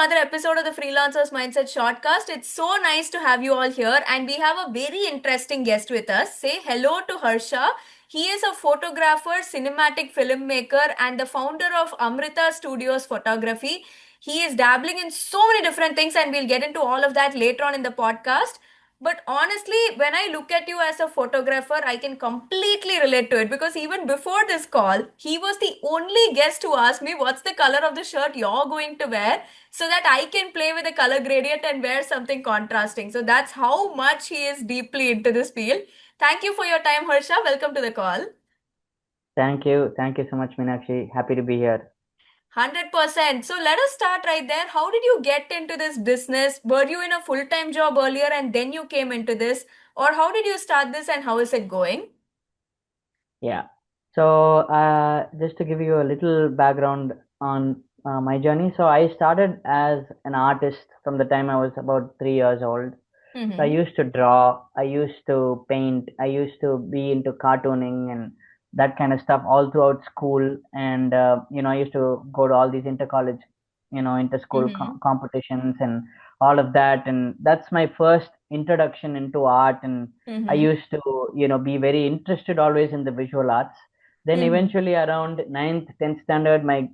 another episode of the Freelancers Mindset Shortcast. It's so nice to have you all here, and we have a very interesting guest with us. Say hello to Harrsha. He is a photographer, cinematic filmmaker, and the founder of Amrita Studios Photography. He is dabbling in so many different things, and we'll get into all of that later on in the podcast. But honestly, when I look at you as a photographer, I can completely relate to it because even before this call, he was the only guest to ask me what's the color of the shirt you're going to wear so that I can play with the color gradient and wear something contrasting. So that's how much he is deeply into this field. Thank you for your time, Harsha. Welcome to the call. Thank you. Thank you so much, Meenakshi. Happy to be here. 100%. So let us start right there. How did you get into this business? Were you in a full-time job earlier and then you came into this? Or how did you start this and how is it going? Yeah. So, just to give you a little background on my journey. So, I started as an artist from the time I was about 3 years old. So, I Mm-hmm. used to draw, I used to paint, I used to be into cartooning and that kind of stuff all throughout school. And, I used to go to all these inter-college, inter-school Mm-hmm. competitions and all of that. And that's my first introduction into art. And I Mm-hmm. used to, be very interested always in the visual arts. Then Mm-hmm. eventually around ninth, 10th standard, my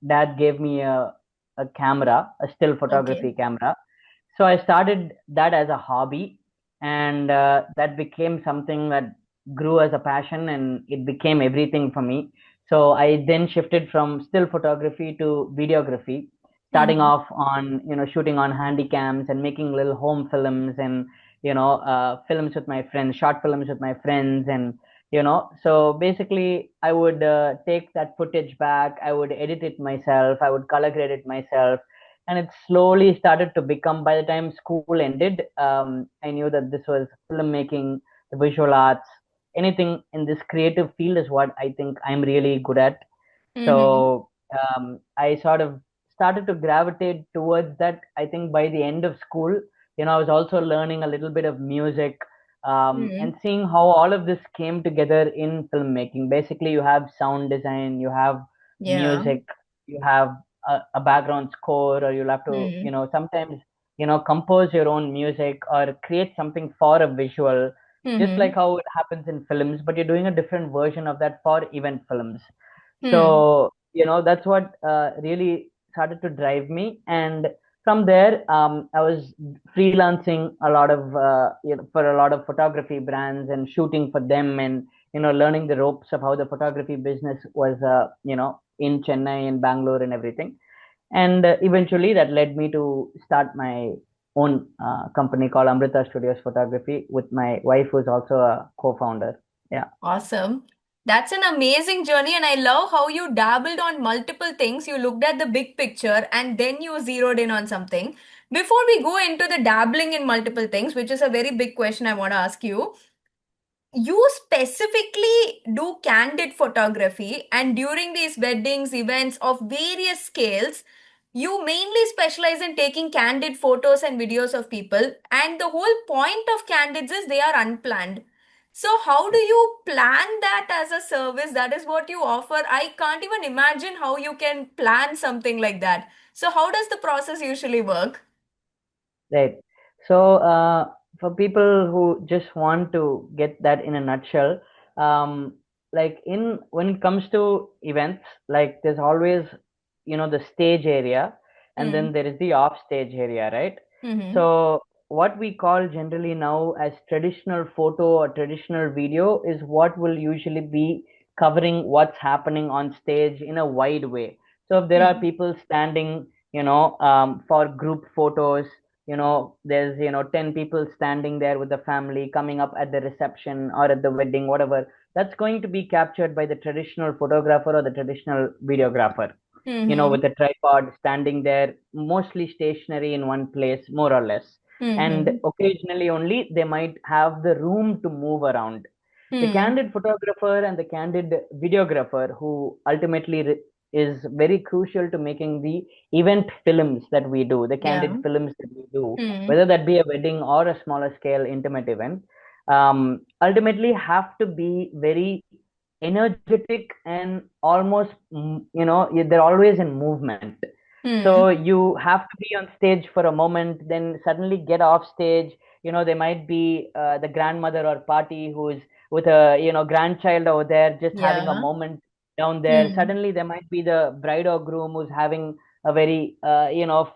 dad gave me a camera, a still Okay. photography camera. So I started that as a hobby, and that became something that grew as a passion, and it became everything for me. So I then shifted from still photography to videography, starting Mm-hmm. off on shooting on handy cams and making little home films and films with my friends, short films with my friends, and so basically I would take that footage back, I would edit it myself, I would color grade it myself, and it slowly started to become, by the time school ended, I knew that this was filmmaking, the visual arts, anything in this creative field is what I think I'm really good at. Mm-hmm. So I sort of started to gravitate towards that. I think by the end of school, I was also learning a little bit of music, Mm-hmm. and seeing how all of this came together in filmmaking. Basically, you have sound design, you have Yeah. music, you have a background score, or you'll have to, Mm-hmm. sometimes, compose your own music or create something for a visual, just Mm-hmm. like how it happens in films, but you're doing a different version of that for event films. Hmm. So, that's what really started to drive me. And from there, I was freelancing a lot of, for a lot of photography brands and shooting for them, and, learning the ropes of how the photography business was, in Chennai and Bangalore and everything. And eventually that led me to start my own company called Amrita Studios Photography with my wife, who's also a co-founder. Yeah. Awesome. That's an amazing journey, and I love how you dabbled on multiple things. You looked at the big picture and then you zeroed in on something. Before we go into the dabbling in multiple things, which is a very big question I want to ask you, you specifically do candid photography, and during these weddings, events of various scales, you mainly specialize in taking candid photos and videos of people. And the whole point of candids is they are unplanned. So, how do you plan that as a service? That is what you offer. I can't even imagine how you can plan something like that. So, how does the process usually work? Right. So, for people who just want to get that in a nutshell, um, like in when it comes to events, like there's always, the stage area, and then Hmm. there is the off stage area, right? Mm-hmm. So, what we call generally now as traditional photo or traditional video is what will usually be covering what's happening on stage in a wide way. So, if there are Hmm. people standing, for group photos, there's 10 people standing there with the family coming up at the reception or at the wedding, whatever, that's going to be captured by the traditional photographer or the traditional videographer, Mm-hmm. with a tripod standing there, mostly stationary in one place, more or less. And Mm-hmm. occasionally only they might have the room to move around. The Hmm. candid photographer and the candid videographer, who ultimately is very crucial to making the event films that we do, the candid Yeah. films that we do, Hmm. whether that be a wedding or a smaller scale intimate event, ultimately have to be very energetic and almost, they're always in movement. Hmm. So you have to be on stage for a moment, then suddenly get off stage. There might be the grandmother or party who's with a grandchild over there, just having a Yeah. moment down there. Hmm. Suddenly there might be the bride or groom who's having a very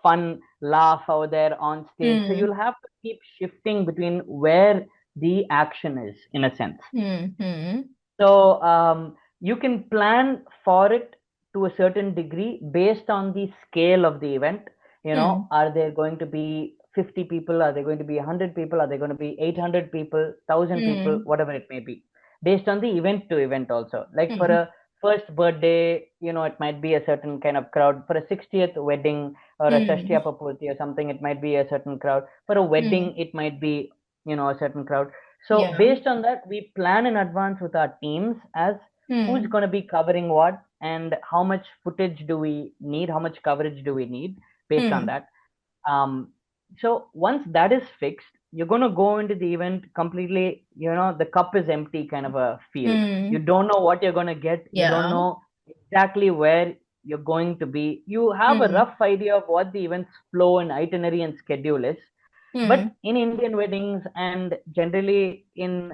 fun laugh over there on stage. So Hmm. you'll have to keep shifting between where the action is, in a sense. Hmm. Hmm. So you can plan for it to a certain degree based on the scale of the event. Hmm. Are there going to be 50 people? Are there going to be 100 people? Are there going to be 800 people, 1,000 people, Hmm. whatever it may be? Based on the event to event also. Like for Hmm. a first birthday, it might be a certain kind of crowd. For a 60th wedding or a Hmm. Shashtiya Papurti or something, it might be a certain crowd. For a Hmm. wedding, it might be, a certain crowd. So Yeah. based on that, we plan in advance with our teams as who's Hmm. going to be covering what and how much footage do we need, how much coverage do we need based on Hmm. that. Um, so once that is fixed, you're going to go into the event completely, the cup is empty kind of a feel. You Hmm. don't know what you're going to get. You don't Yeah. know exactly where you're going to be. You have a Hmm. rough idea of what the event's flow and itinerary and schedule is, but Hmm. in Indian weddings and generally in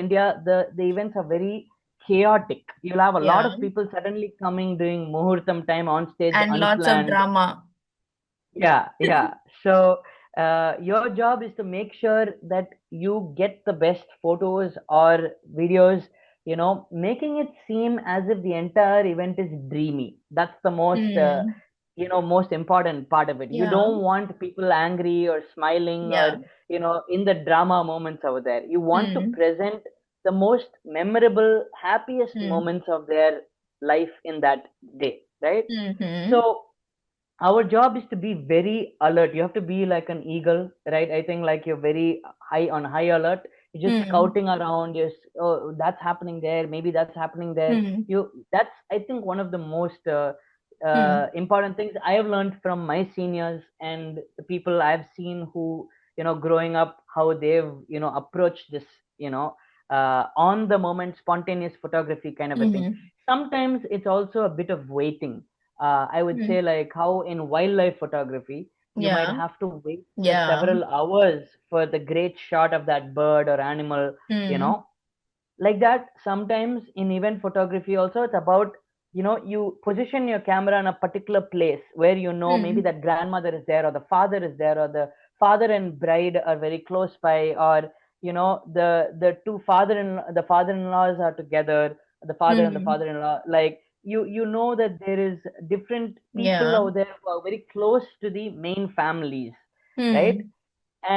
India, the events are very chaotic. You'll have a lot Yeah. of people suddenly coming during muhurtam time on stage, And lots of unplanned. drama. Yeah, yeah. So your job is to make sure that you get the best photos or videos, making it seem as if the entire event is dreamy. That's the Hmm. most important part of it. You Yeah. don't want people angry or smiling or, Yeah. in the drama moments over there. You want to Hmm. present the most memorable, happiest Hmm. moments of their life in that day, right? Hmm. Hmm. So our job is to be very alert. You have to be like an eagle, right? I think like you're very high alert. You're just Hmm. scouting around. Oh, that's happening there, maybe that's happening there. Hmm. That's, I think, one of the most Hmm. important things I have learned from my seniors and the people I've seen who, growing up, how they've, approached this, on the moment spontaneous photography kind of a thing. Hmm. Sometimes it's also a bit of waiting. I would Hmm. say, like how in wildlife photography, you might Yeah. have to wait for Yeah. several hours for the great shot of that bird or animal, you Hmm. know, like that. Sometimes in event photography also, it's about, you position your camera in a particular place where, maybe Hmm. that grandmother is there or the father is there or the father and bride are very close by, or, the two father-in-laws are together, the father and the Hmm. father-in-law, like you know that there is different people Yeah. over there who are very close to the main families, right? Hmm.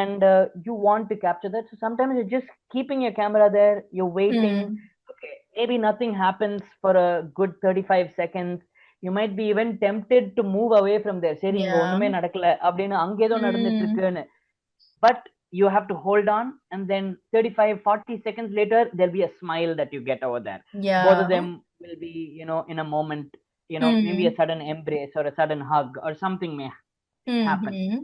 And you want to capture that. So sometimes you're just keeping your camera there, you're waiting. Hmm. Okay, maybe nothing happens for a good 35 seconds. You might be even tempted to move away from there. சரி இங்க Yeah. ஒண்ணுமே நடக்கல அப்படின்னு அங்க ஏதோ நடந்துட்டு Hmm. இருக்குன்னு. But you have to hold on, and then 35, 40 seconds later, there'll be a smile that you get over there. Both Yeah. of them will be, in a moment, maybe a Hmm. sudden embrace or a sudden hug or something may Hmm. happen. Hmm.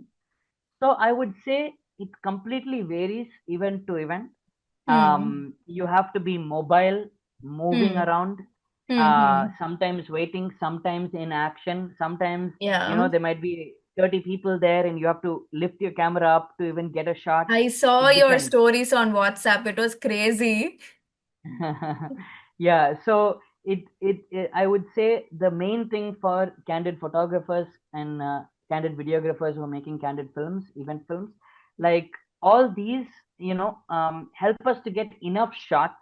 So I would say it completely varies event to event. Hmm. You have to be mobile, moving Hmm. around, Hmm. sometimes waiting, sometimes in action, sometimes, Yeah. there might be 30 people there and you have to lift your camera up to even get a shot. I saw It your depends. stories on WhatsApp. It was crazy. Yeah, so it I would say the main thing for candid photographers and candid videographers who are making candid films, event films, like all these, help us to get enough shots,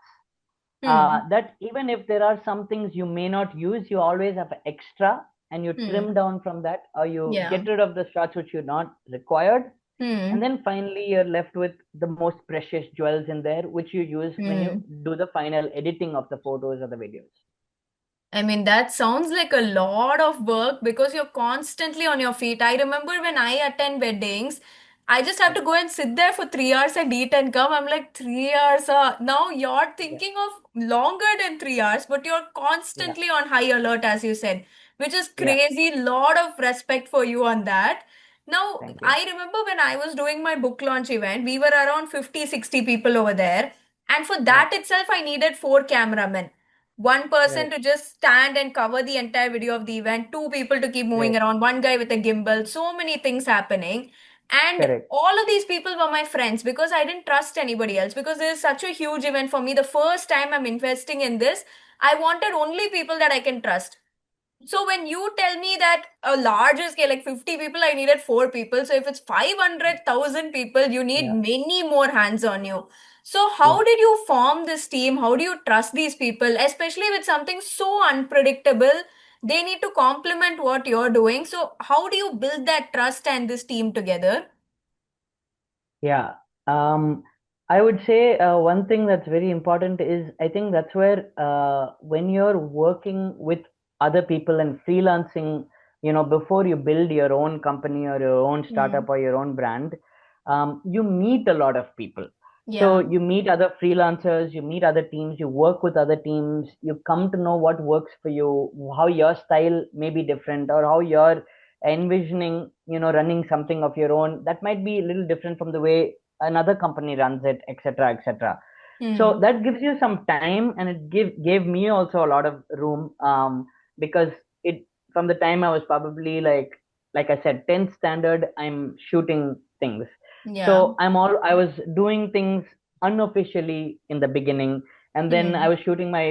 Hmm. that even if there are some things you may not use, you always have extra, and you trim Hmm. down from that, or you Yeah. get rid of the shots which you're not required, and Hmm. then finally you're left with the most precious jewels in there, which you use when you Hmm. do the final editing of the photos or the videos. I mean, that sounds like a lot of work because you're constantly on your feet. I remember when I attend weddings, I just have Yeah, to go and sit there for 3 hours and eat and come. I'm like, 3 hours. Now you're yeah, thinking of longer than 3 hours, but you're yeah, constantly on high alert, as you said, which is yeah. crazy. Lot of respect for you on that. Now, Thank you. I remember when I was doing my book launch event, we were around 50, 60 people over there. And for Yeah, that itself, I needed four cameramen one person Right. to just stand and cover the entire video of the event, two people to keep moving Right. around, one guy with a gimbal, so many things happening. And Correct. all of these people were my friends because I didn't trust anybody else because this is such a huge event for me. The first time I'm investing in this, I wanted only people that I can trust. So when you tell me that a larger scale, like 50 people, I needed four people. So if it's 500,000 people, you need Yeah. many more hands on you. So Yeah. how did you form this team? How do you trust these people, especially with something so unpredictable? They need to complement what you're doing. So how do you build that trust and this team together? Yeah. Um, I would say one thing that's very important is I think that's where when you're working with other people and freelancing, before you build your own company or your own Hmm. startup or your own brand, you meet a lot of people. So Yeah. you meet other freelancers, you meet other teams, you work with other teams, you come to know what works for you, how your style may be different, or how you're envisioning running something of your own that might be a little different from the way another company runs it, etc., etc. So Hmm. that gives you some time, and it gave me also a lot of room, because it from the time I was probably like I said 10th standard, I'm shooting things. Yeah. So I was doing things unofficially in the beginning, and then I Hmm. was shooting my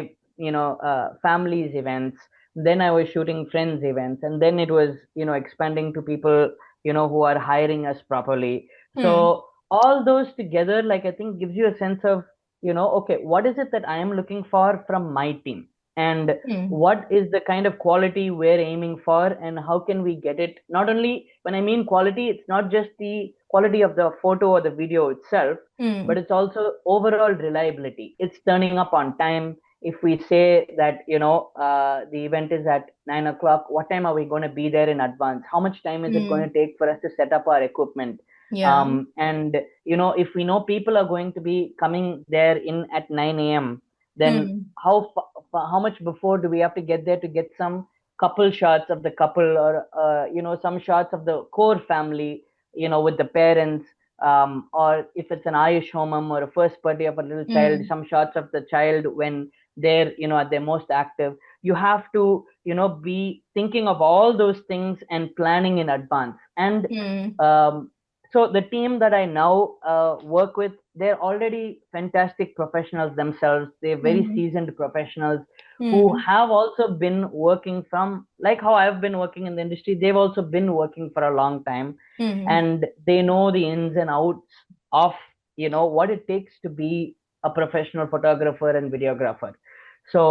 family's events, then I was shooting friends events, and then it was expanding to people who are hiring us properly. Hmm. So all those together, like, I think gives you a sense of okay, what is it that I am looking for from my team, and Hmm. what is the kind of quality we're aiming for, and how can we get it. Not only, when I mean quality, it's not just the quality of the photo or the video itself, but Hmm. it's also overall reliability. It's turning up on time. If we say that the event is at 9 o'clock, what time are we going to be there in advance? How much time is it going Hmm. to take for us to set up our equipment? Yeah. And if we know people are going to be coming there in at 9 a.m., then Hmm. how much before do we have to get there to get some couple shots of the couple, or some shots of the core family, with the parents, or if it's an Ayush homam or a first birthday of a little child, Hmm. some shots of the child when they're at their most active. You have to be thinking of all those things and planning in advance. And Hmm. um, so the team that I now work with, they're already fantastic professionals themselves. They're very Hmm. seasoned professionals who Hmm. have also been working from, like how I've been working in the industry, they've also been working for a long time, Hmm. and they know the ins and outs of what it takes to be a professional photographer and videographer. So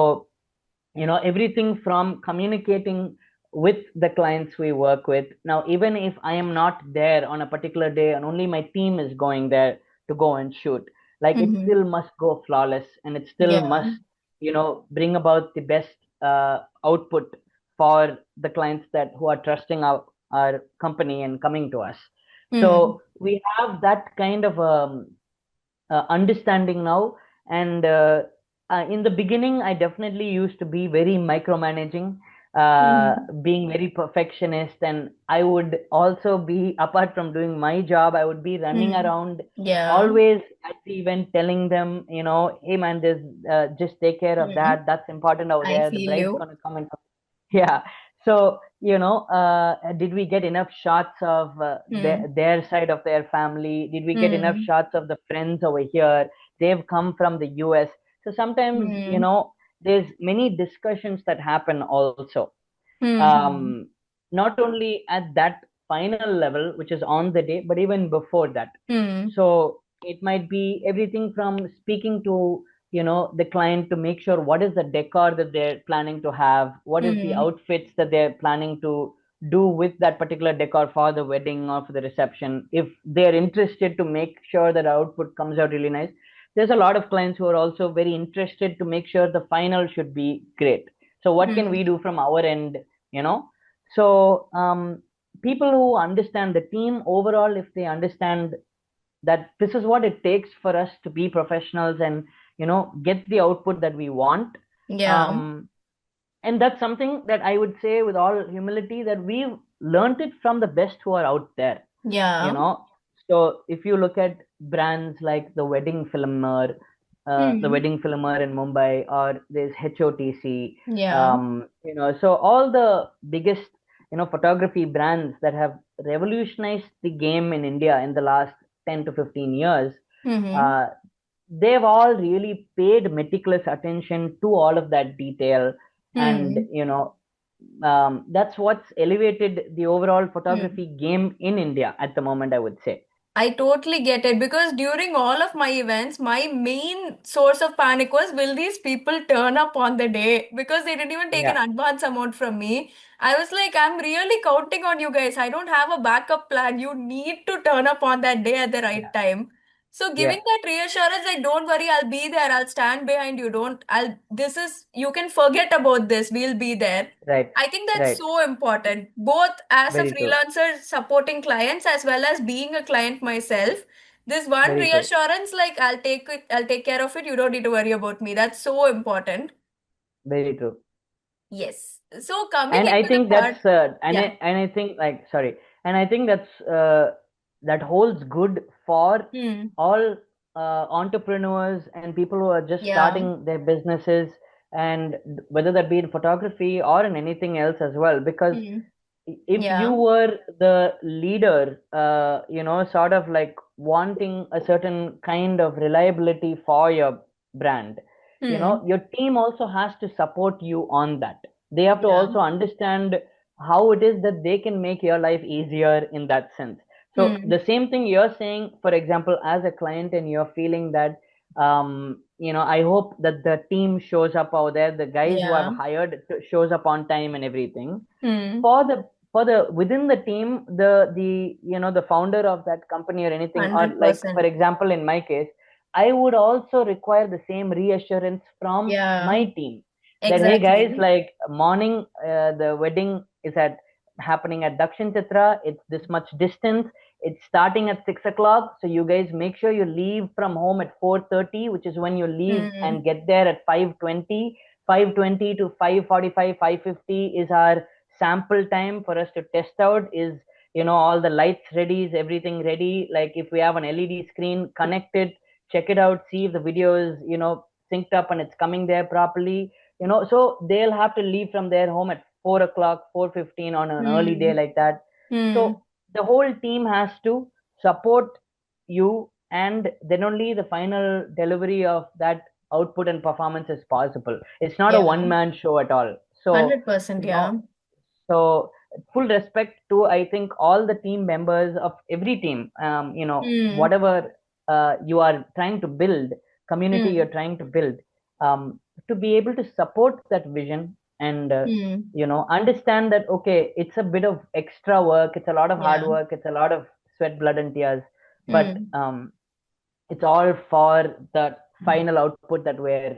everything from communicating with the clients we work with. Now, even if I am not there on a particular day and only my team is going there to go and shoot, like, it Hmm. still must go flawless, and it still Yeah. must bring about the best output for the clients that who are trusting our company and coming to us. Hmm. So we have that kind of understanding now. And in the beginning, I definitely used to be very micromanaging, Hmm. being very perfectionist, and I would also be, apart from doing my job, I would be running Hmm. around Yeah. always at the event, telling them, hey man, this just take care of Hmm. that. That's important over I there. The feel bride's you. gonna come and yeah. So, did we get enough shots of Hmm. their side of their family? Did we get enough Hmm. shots of the friends over here? They've come from the US. So sometimes, Hmm. there's many discussions that happen also. Hmm. Um, Not only at that final level, which is on the day, but even before that. Hmm. So it might be everything from speaking to the client to make sure what is the decor that they're planning to have, what is the Hmm. outfits that they're planning to do with that particular decor for the wedding or for the reception. If they're interested to make sure that output comes out really nice, there's a lot of clients who are also very interested to make sure the final should be great. So what can Hmm. we do from our end, you know so people who understand the team overall, if they understand that this is what it takes for us to be professionals and get the output that we want. Yeah. um, and that's something that I would say with all humility, that we've learned it from the best who are out there. you Yeah. know so if you look at brands like the wedding filmer, the Hmm. wedding filmer in Mumbai, or there's HOTC. Yeah. So all the biggest, photography brands that have revolutionized the game in India in the last 10 to 15 years, Mm-hmm. uh, they've all really paid meticulous attention to all of that detail. And, Hmm. that's what's elevated the overall Hmm. photography game in India at the moment, I would say. I totally get it because during all of my events, my main source of panic was, will these people turn up on the day? Because they didn't even take an Yeah, advance amount from me. I was like, I'm really counting on you guys. I don't have a backup plan. You need to turn up on that day at the right yeah, time. So yeah. giving that reassurance, like, don't worry, I'll be there. I'll stand behind you. You can forget about this. We'll be there. Right, I think that's right. so important, both as a Very true. freelancer supporting clients as well as being a client myself. This one Very true. reassurance, like, I'll take care of it. You don't need to worry about me. That's so important. Very true. Yes. So coming And I into the think part, that's yeah. and I think, like, sorry, and I think that holds good for Hmm. all entrepreneurs and people who are just Yeah. starting their businesses, and whether that be in photography or in anything else as well, because Hmm. if you Yeah. were the leader, sort of like wanting a certain kind of reliability for your brand, Hmm. your team also has to support you on that. They have to Yeah. also understand how it is that they can make your life easier in that sense. So Hmm. the same thing you're saying, for example, as a client, and you're feeling that, I hope that the team shows up out there, the guys who I've Yeah. hired shows up on time and everything. Hmm. For the within the team, the founder of that company or anything, or like, for 100%. example, in my case, I would also require the same reassurance from Yeah. my team, that, hey guys, Exactly. like, morning, the wedding is at happening at Dakshin Chitra, it's this much distance, it's starting at 6 o'clock, so you guys make sure you leave from home at 4:30, which is when you leave, Hmm. and get there at 5:20. 5:20 to 5:45, 5:50 is our sample time for us to test out. Is, all the lights ready, is everything ready, like, if we have an LED screen, connect it, check it out, see if the video is, synced up and it's coming there properly. So they'll have to leave from their home at 4 o'clock, 4:15 on an early day Hmm. like that. Hmm. So the whole team has to support you, and then only the final delivery of that output and performance is possible. It's not a Yeah. one man show at all. So, 100%. you know Yeah. so full respect to, I think, all the team members of every team, Hmm. whatever you are trying to build, community Hmm. you're trying to build, to be able to support that vision, and Hmm. understand that, okay, it's a bit of extra work, it's a lot of hard Yeah. work, it's a lot of sweat, blood, and tears, but Hmm. it's all for the final output that we're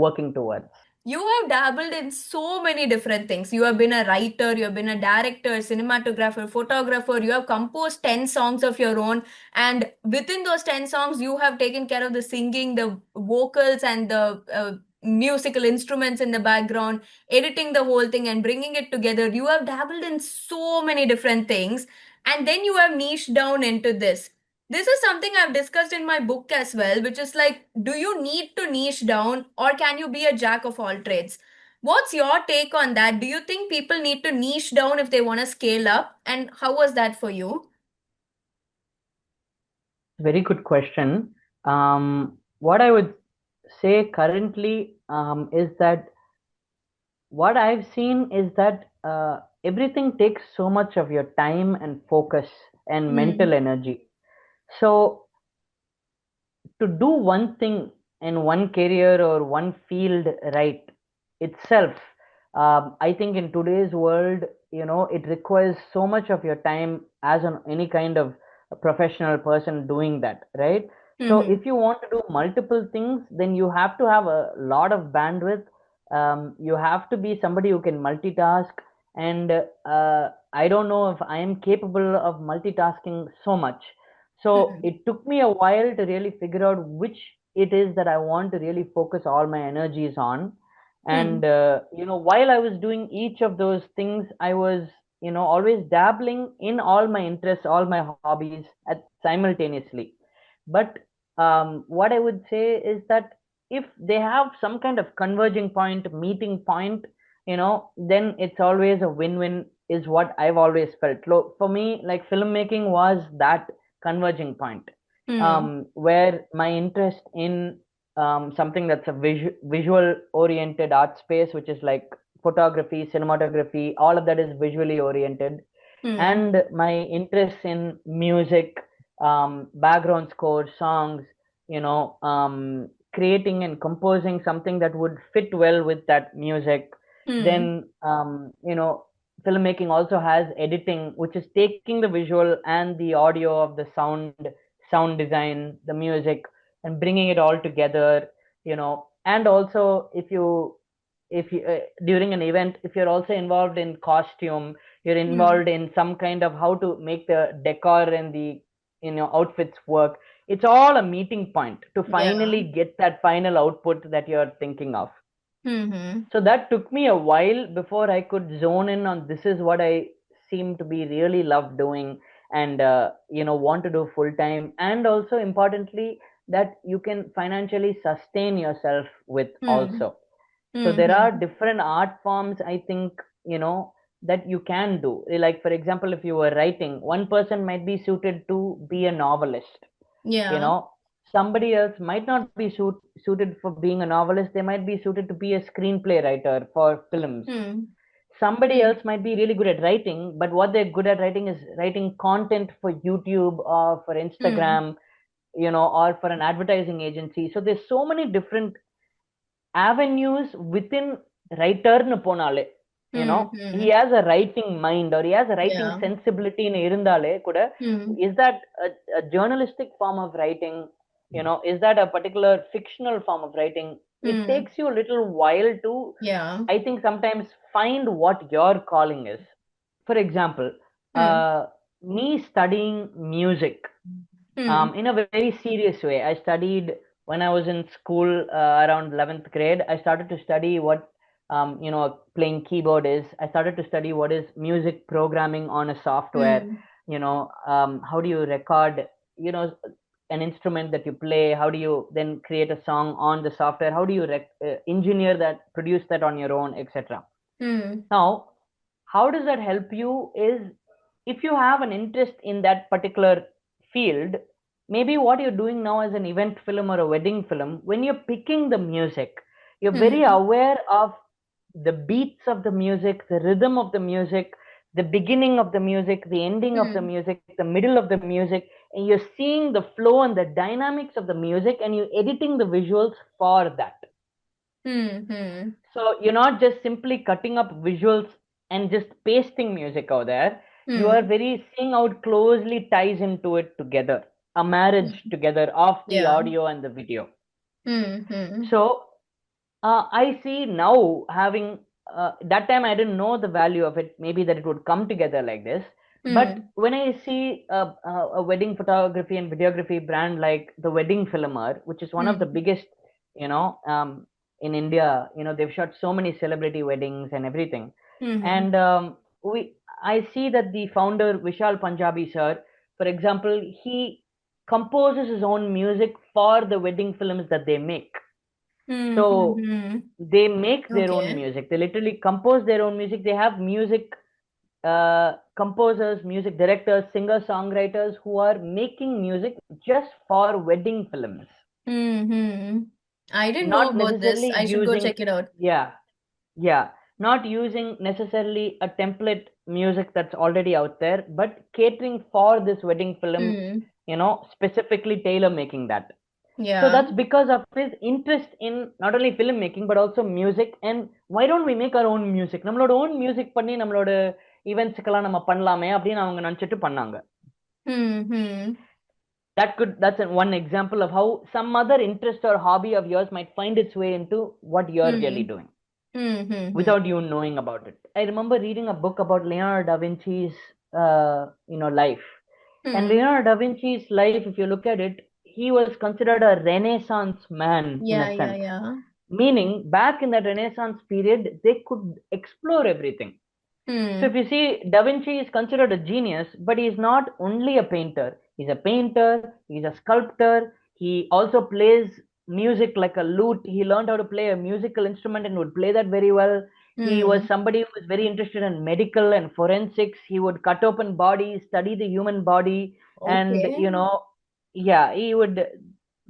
working towards. You have dabbled in so many different things. You have been a writer, you have been a director, cinematographer, photographer, you have composed 10 songs of your own. And within those 10 songs, you have taken care of the singing, the vocals, and the musical instruments in the background, editing the whole thing and bringing it together. You have dabbled in so many different things. And then you have niched down into this. This is something I've discussed in my book as well, which is like, do you need to niche down or can you be a jack of all trades? What's your take on that? Do you think people need to niche down if they want to scale up? And how was that for you? Very good question. What I would say currently, is that what I've seen is that everything takes so much of your time and focus and mental Hmm. energy. So to do one thing in one career or one field right itself, I think in today's world, it requires so much of your time as an any kind of a professional person doing that, right? So Hmm. if you want to do multiple things, then you have to have a lot of bandwidth. You have to be somebody who can multitask, and I don't know if I am capable of multitasking so much. So Hmm. it took me a while to really figure out which it is that I want to really focus all my energies on. Hmm. And while I was doing each of those things, I was, always dabbling in all my interests, all my hobbies at simultaneously. But what I would say is that if they have some kind of converging point, meeting point, then it's always a win-win, is what I've always felt. For me, like filmmaking was that converging point, Hmm. where my interest in something that's a visual oriented art space, which is like photography, cinematography, all of that is visually oriented, Hmm. and my interest in music, background score, songs, creating and composing something that would fit well with that music. Hmm. Then, filmmaking also has editing, which is taking the visual and the audio of the sound design, the music, and bringing it all together. And also if you during an event, if you're also involved in costume, you're Hmm. involved in some kind of how to make the decor and the outfits work. It's all a meeting point to Yeah. finally get that final output that you're thinking of. Hmm. So that took me a while before I could zone in on this is what I seem to be really love doing, and want to do full time, and also importantly that you can financially sustain yourself with Hmm. also. So Hmm. there are Hmm. different art forms, I think, that you can do. Like for example, if you were writing, one person might be suited to be a novelist. you Yeah. know Somebody else might not be suited for being a novelist. They might be suited to be a screenplay writer for films. Hmm. Somebody Hmm. else might be really good at writing, but what they're good at writing is writing content for YouTube or for Hmm. Instagram, or for an advertising agency. So there's so many different avenues within writerன்னு போனாலே, Hmm. he Hmm. has a writing mind or he has a writing Yeah. sensibility in இருந்தாலே கூட, Hmm. is that a journalistic form of writing? Is that a particular fictional form of writing? It Hmm. takes you a little while to, Yeah. I think, sometimes find what your calling is. For example, Hmm. uh, me studying music Hmm. in a very serious way. I studied when I was in school, around 11th grade. I started to study what, playing keyboard is. I started to study what is music programming on a software. Hmm. How do you record, you know, an instrument that you play? How do you then create a song on the software? How do you engineer that, produce that on your own, etc. Hmm. Now, how does that help you is, if you have an interest in that particular field, maybe what you're doing now as an event film or a wedding film, when you're picking the music, you're very Hmm. aware of the beats of the music, the rhythm of the music, the beginning of the music, the ending of the Hmm. music, the middle of the music, and you're seeing the flow and the dynamics of the music, and you're editing the visuals for that. Hmm. Hmm. So you're not just simply cutting up visuals and just pasting music out there. You are Hmm. very seeing how it closely ties into it together, a marriage Hmm. together of the Yeah. audio and the video. Hmm. Hmm. So I see now, having that time I didn't know the value of it, maybe that it would come together like this. But Hmm. when I see a wedding photography and videography brand like the Wedding Filmer, which is one of the Hmm. biggest, you know, um, in India, they've shot so many celebrity weddings and everything. Hmm. And I see that the founder, Vishal Punjabi sir, for example, he composes his own music for the wedding films that they make. Hmm. Hmm. So Hmm. they make their own Okay. music. They literally compose their own music. They have music composers, music directors, singer songwriters who are making music just for wedding films, Hmm. Hmm. I didn't know not about this. necessarily I should go using, check it out. yeah, yeah, not using necessarily a template music that's already out there, but catering for this wedding film, Hmm. specifically tailor making that. So Yeah. that's because of his interest in not only filmmaking but also music. And why don't we make our own music? நம்மளோட own music பண்ணி நம்மளோட ஈவெண்ட்ஸ்க்கெல்லாம் நம்ம பண்ணலாமே அப்படின்னு அவங்க நினைச்சிட்டு பண்ணாங்க. Hmm. Hmm. That's one example of how some other interest or hobby of yours might find its way into what you're really Hmm. doing Hmm. Hmm. Hmm. without you knowing about it. I remember reading a book about Leonardo da Vinci's life. And Hmm. Leonardo da Vinci's life, if you look at it, he was considered a Renaissance man in Yeah. a Yeah. sense. Yeah. Meaning, back in that Renaissance period, they could explore everything. So if Hmm. you see, Da Vinci is considered a genius, but he's not only a painter. He's a painter, he's a sculptor, He also plays music like a lute. He learned how to play a musical instrument and would play that very well. He was Hmm. somebody who was very interested in medical and forensics. He would cut open bodies, study the human body, and Okay. yeah, he would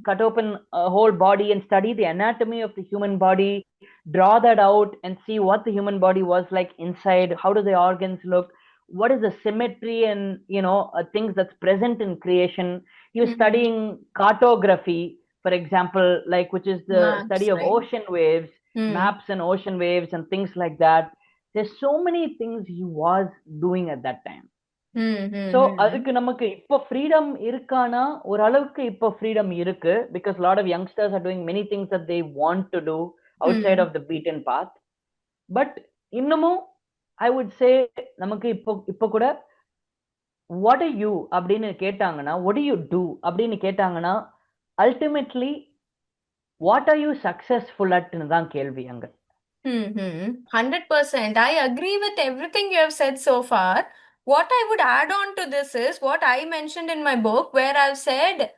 cut open a whole body and study the anatomy of the human body, draw that out and see what the human body was like inside. How do the organs look? What is the symmetry and things that's present in creation. He was Hmm. studying cartography, for example, like which is the Maps, study of right? ocean waves, Hmm. maps and ocean waves and things like that. There's so many things he was doing at that time. Hmm. So Hmm. Hmm. அதுக்கு நமக்கு இப்போ freedom இருக்கானா? ஓரளவுக்கு இப்போ freedom இருக்கு, because lot of youngsters are doing many things that they want to do outside Hmm. Of the beaten path. But இன்னமும் I would say நமக்கு இப்போ இப்போ கூட வாட் ஆர் யூ அப்படின்னு கேட்டாங்கன்னா, வாட் டு யூ டூ அப்படின்னு கேட்டாங்கன்னா, ultimately what are you successful அட்னு தான் கேள்வி அங்க. 100%. I agree with everything you have said so far. What I would add on to this is what I mentioned in my book, where I've said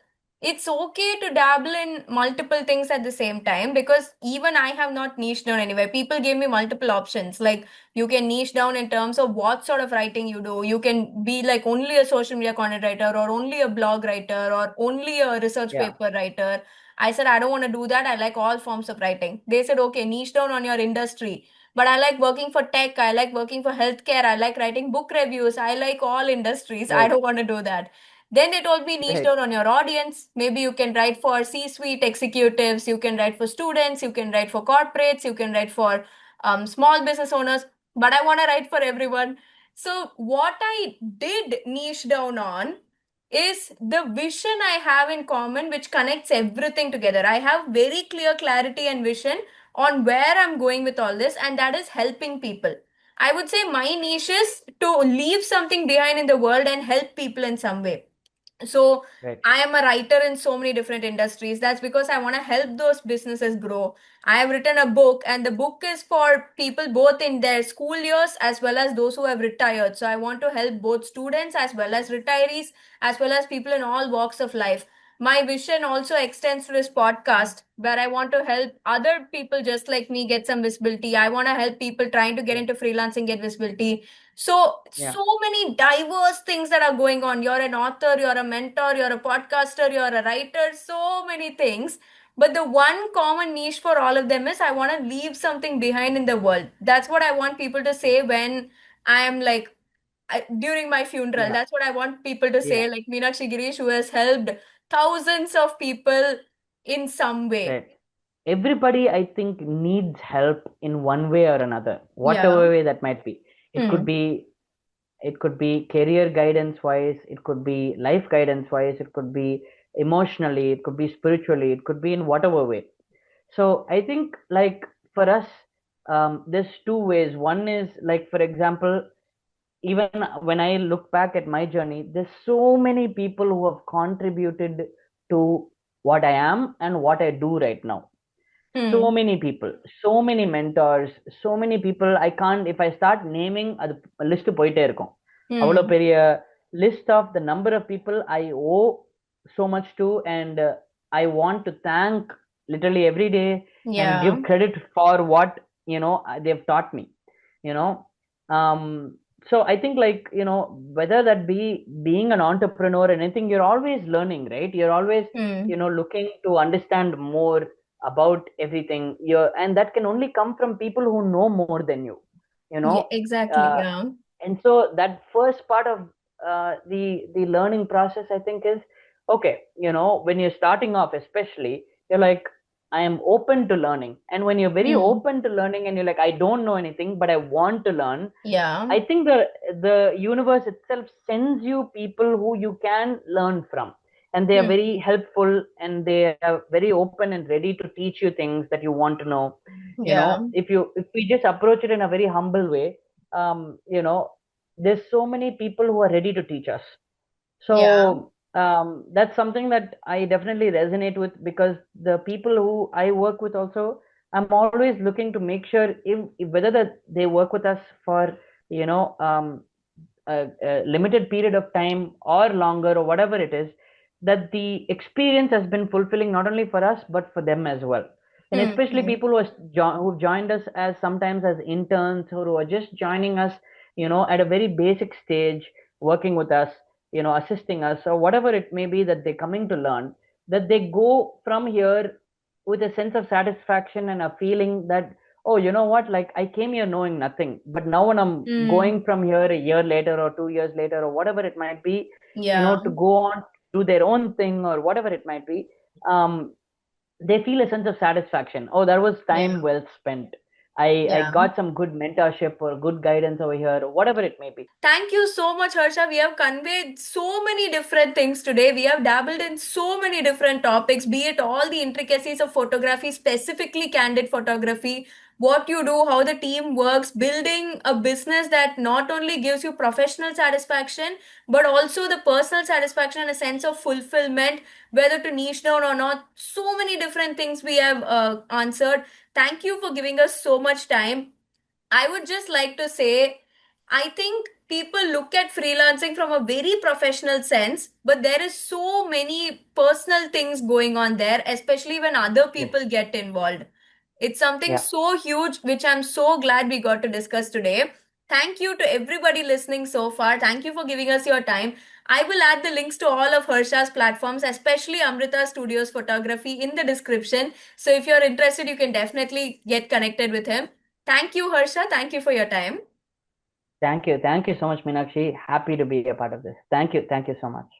it's okay to dabble in multiple things at the same time because even I have not niched down anywhere. People gave me multiple options. Like you can niche down in terms of what sort of writing you do. You can be like only a social media content writer or only a blog writer or only a research Yeah, paper writer. I said, I don't want to do that. I like all forms of writing. They said, okay, niche down on your industry. But I like working for tech. I like working for healthcare. I like writing book reviews. I like all industries. I right, don't want to do that. Then they told me niche right, down on your audience. Maybe you can write for C suite executives. You can write for students. You can write for corporates. You can write for small business owners. But I want to write for everyone. So, what I did niche down on is the vision I have in common, which connects everything together. I have very clear clarity and vision on where I'm going with all this, and that is helping people. I would say my niche is to leave something behind in the world and help people in some way. So right, I am a writer in so many different industries. That's because I want to help those businesses grow. I have written a book, and the book is for people both in their school years as well as those who have retired. So I want to help both students as well as retirees, as well as people in all walks of life. My vision also extends to this podcast where I want to help other people just like me get some visibility. I want to help people trying to get right. into freelancing get visibility. So, Yeah, so many diverse things that are going on. You're an author, you're a mentor, you're a podcaster, you're a writer, so many things. But the one common niche for all of them is I want to leave something behind in the world. That's what I want people to say when I am like, during my funeral. yeah, That's what I want people to yeah, say, like Meenakshi Girish, who has helped thousands of people in some way. right. Everybody, I think, needs help in one way or another, whatever Yeah. way that might be. it could Hmm. be it could be career guidance wise, it could be life guidance wise, it could be emotionally, it could be spiritually, it could be in whatever way. So I think, like, for us, there's two ways. One is, like, for example, even when I look back at my journey, there's so many people who have contributed to what I am and what I do right now. So Hmm. many people, so many mentors, so many people. I can't, if I start naming, அது list போயிட்டே இருக்கும். அவ்வளோ Hmm. பெரிய list of the number of people I owe so much to, and I want to thank literally every day and give Yeah. credit for what they've taught me. you know um so I think, like, whether that be being an entrepreneur or anything, you're always learning, right? You're always Hmm. looking to understand more about everything. And that can only come from people who know more than you you know Yeah, exactly. uh, Yeah. and so that first part of the learning process, I think, is okay. When you're starting off, especially, you're like, I am open to learning. And when you're very Hmm. open to learning and you're like, I don't know anything but I want to learn, Yeah. I think the universe itself sends you people who you can learn from, and they are Hmm. very helpful, and they are very open and ready to teach you things that you want to know. Yeah. If we just approach it in a very humble way, there's so many people who are ready to teach us. Yeah. So that's something that I definitely resonate with, because the people who I work with also, I'm always looking to make sure, if whether that they work with us for you know um, a limited period of time or longer or whatever it is, that the experience has been fulfilling not only for us but for them as well. And Hmm. especially Hmm. people who've joined us as sometimes as interns, or who are just joining us, at a very basic stage, working with us, assisting us, or whatever it may be that they're coming to learn, that they go from here with a sense of satisfaction and a feeling that, oh, you know what, like I came here knowing nothing, but now when I'm Hmm. going from here a year later or 2 years later or whatever it might be, Yeah. to go on, do their own thing or whatever it might be, they feel a sense of satisfaction. Oh, that was Yeah. time well spent. I Yeah. got some good mentorship or good guidance over here, or whatever it may be. Thank you so much, Harsha. We have conveyed so many different things today. We have dabbled in so many different topics, be it all the intricacies of photography, specifically candid photography, what you do, how the team works, building a business that not only gives you professional satisfaction, but also the personal satisfaction and a sense of fulfillment, whether to niche down or not. So many different things we have answered. Thank you for giving us so much time. I would just like to say, I think people look at freelancing from a very professional sense, but there is so many personal things going on there, especially when other Yes. people get involved. It's something Yeah. so huge, which I'm so glad we got to discuss today. Thank you to everybody listening so far. Thank you for giving us your time. I will add the links to all of Harsha's platforms, especially Amrita Studios Photography, in the description. So if you're interested, you can definitely get connected with him. Thank you, Harsha. Thank you for your time. Thank you. Thank you so much, Meenakshi. Happy to be a part of this. Thank you. Thank you so much.